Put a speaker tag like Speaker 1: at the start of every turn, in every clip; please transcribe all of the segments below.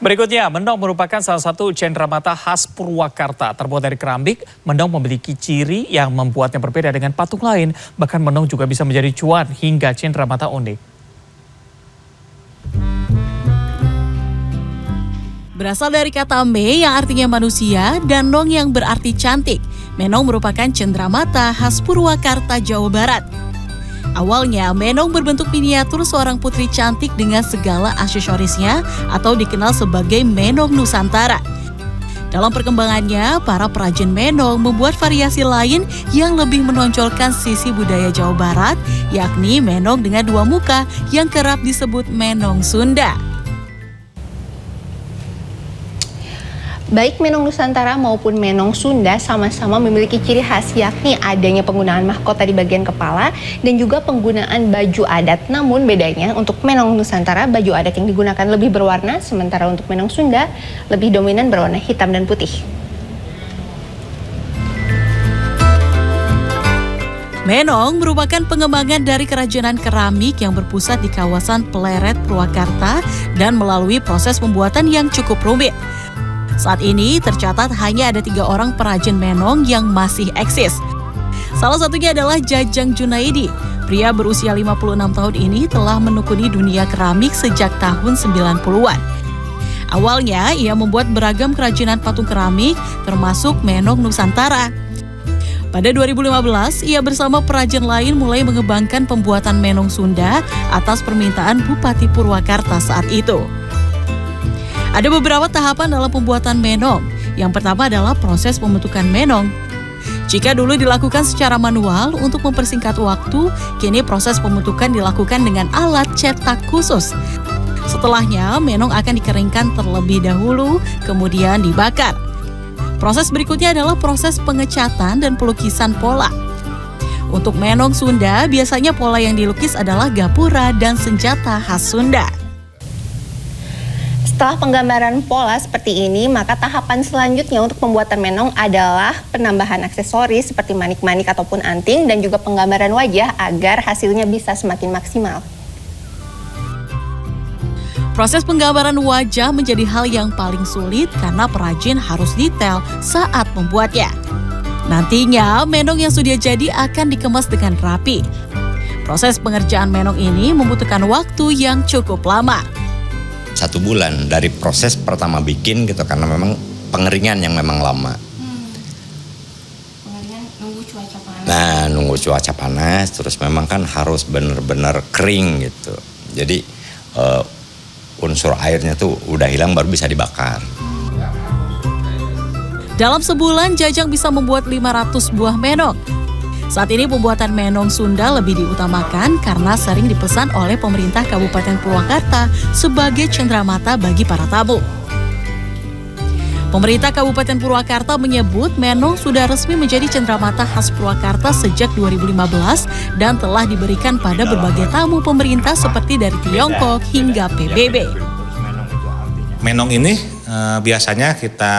Speaker 1: Berikutnya, mendong merupakan salah satu cenderamata khas Purwakarta. Terbuat dari keramik, mendong memiliki ciri yang membuatnya berbeda dengan patung lain. Bahkan mendong juga bisa menjadi cuan hingga cenderamata unik.
Speaker 2: Berasal dari kata me yang artinya manusia dan nong yang berarti cantik. Menong merupakan cenderamata khas Purwakarta, Jawa Barat. Awalnya, menong berbentuk miniatur seorang putri cantik dengan segala aksesorisnya atau dikenal sebagai menong Nusantara. Dalam perkembangannya, para perajin menong membuat variasi lain yang lebih menonjolkan sisi budaya Jawa Barat, yakni menong dengan dua muka yang kerap disebut menong Sunda.
Speaker 3: Baik menong Nusantara maupun menong Sunda sama-sama memiliki ciri khas, yakni adanya penggunaan mahkota di bagian kepala dan juga penggunaan baju adat. Namun bedanya untuk menong Nusantara, baju adat yang digunakan lebih berwarna, sementara untuk menong Sunda lebih dominan berwarna hitam dan putih.
Speaker 2: Menong merupakan pengembangan dari kerajinan keramik yang berpusat di kawasan Pleret, Purwakarta dan melalui proses pembuatan yang cukup rumit. Saat ini tercatat hanya ada 3 orang perajin menong yang masih eksis. Salah satunya adalah Jajang Junaidi. Pria berusia 56 tahun ini telah menekuni dunia keramik sejak tahun 90-an. Awalnya ia membuat beragam kerajinan patung keramik termasuk menong Nusantara. Pada 2015, ia bersama perajin lain mulai mengembangkan pembuatan menong Sunda atas permintaan Bupati Purwakarta saat itu. Ada beberapa tahapan dalam pembuatan menong. Yang pertama adalah proses pembentukan menong. Jika dulu dilakukan secara manual untuk mempersingkat waktu, kini proses pembentukan dilakukan dengan alat cetak khusus. Setelahnya, menong akan dikeringkan terlebih dahulu, kemudian dibakar. Proses berikutnya adalah proses pengecatan dan pelukisan pola. Untuk menong Sunda, biasanya pola yang dilukis adalah gapura dan senjata khas Sunda.
Speaker 3: Setelah penggambaran pola seperti ini, maka tahapan selanjutnya untuk pembuatan menong adalah penambahan aksesoris seperti manik-manik ataupun anting dan juga penggambaran wajah agar hasilnya bisa semakin maksimal.
Speaker 2: Proses penggambaran wajah menjadi hal yang paling sulit karena perajin harus detail saat membuatnya. Nantinya, menong yang sudah jadi akan dikemas dengan rapi. Proses pengerjaan menong ini membutuhkan waktu yang cukup lama.
Speaker 4: 1 bulan dari proses pertama bikin gitu, karena memang pengeringan yang memang lama.
Speaker 3: Pengeringan nunggu cuaca panas.
Speaker 4: Nah, nunggu cuaca panas, terus memang kan harus benar-benar kering gitu. Jadi unsur airnya tuh udah hilang baru bisa dibakar.
Speaker 2: Dalam sebulan, Jajang bisa membuat 500 buah menong. Saat ini pembuatan menong Sunda lebih diutamakan karena sering dipesan oleh pemerintah Kabupaten Purwakarta sebagai cenderamata bagi para tamu. Pemerintah Kabupaten Purwakarta menyebut menong sudah resmi menjadi cenderamata khas Purwakarta sejak 2015 dan telah diberikan pada berbagai tamu pemerintah seperti dari Tiongkok hingga PBB.
Speaker 5: Menong ini biasanya kita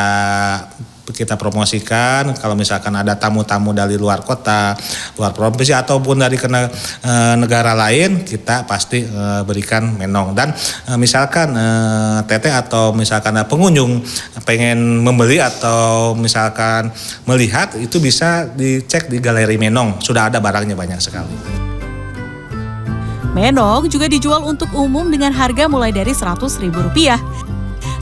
Speaker 5: promosikan kalau misalkan ada tamu-tamu dari luar kota, luar provinsi ataupun dari negara lain, kita pasti berikan menong. Dan misalkan teteh atau misalkan ada pengunjung pengen membeli atau misalkan melihat, itu bisa dicek di Galeri Menong, sudah ada barangnya banyak sekali.
Speaker 2: Menong juga dijual untuk umum dengan harga mulai dari Rp100.000.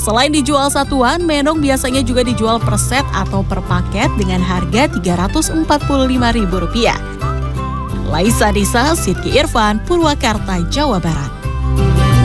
Speaker 2: Selain dijual satuan, menong biasanya juga dijual per set atau per paket dengan harga Rp345.000. Laisa Disa, Sidki Irfan, Purwakarta, Jawa Barat.